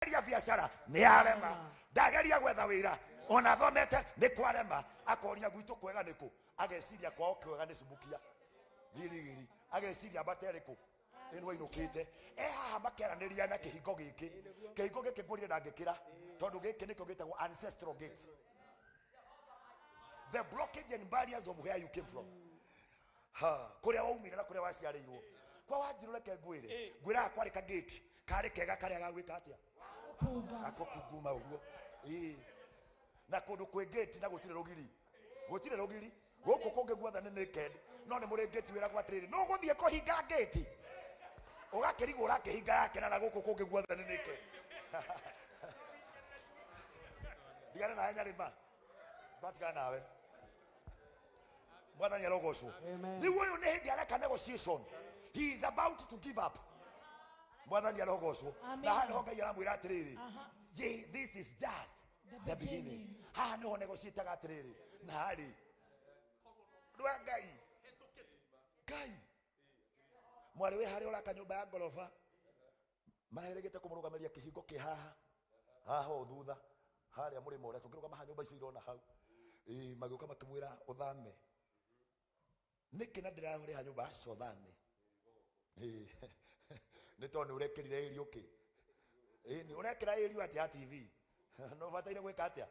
ndageria biashara ni arema, ndageria gwetha wira ona thomete ni kwarema, akoria gwitu kwega niku, ageciria kwao kwega ni subukia giri ageciria batereko eno inokite haha makeraniria na kihingo giki ngurire ndangikira tondu giki nikyo gitagwo ancestral gates, the blockage and barriers of where you came from. Kuria waumire na kuria waciarirwo kwa wanjiru reke ngwira kwari ka gate kari kega kari agagwika atia akokuguma uguo na kundu kwe gate na gutire rugiri guku kungi guotha ni naked no ni muri gate wira kwa trade no guthie kuhinga gate ugakirigura kihinga yake na guku kungi guotha ni naked digana na nyarima batika nawe mwathani arogocwo ni uyu ni hindi areka negotiation, he is about to give up. Mwathani arogocwo na hano hongai aramwira atiriri this is just the beginning. Ha no negotiate atiriri na hari ndwa ngai mwari we hari ora kanyumba ya gorofa maheregete kumurugameria kihingo ki haha thutha haria muri more tungirugama ha nyumba icio irona hau magioka makimwira uthame niki na ndirahuri ha nyumba acio thame ni tondu urekirire iri uki ni urekira iri atia TV no bataire gwika atia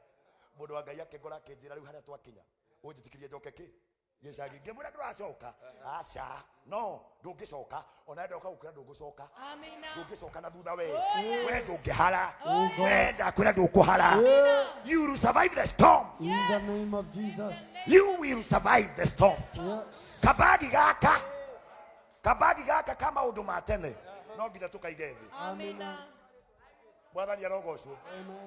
mundu wa ngai akengora akinjira riu haria twakinya unjitikirie njoke ki gicagi ngimwira nduracoka aca no ndungicoka ona ndoka gukira ndungucoka ndungicoka na thutha we ndungihara ndakwira ndukuhara. You will survive the storm in the name of Jesus. You will survive the storm. Yes. kabagi gaka kama undu matene no nginya tukaigethi. Amina. Mwathani arogocwo. Amen.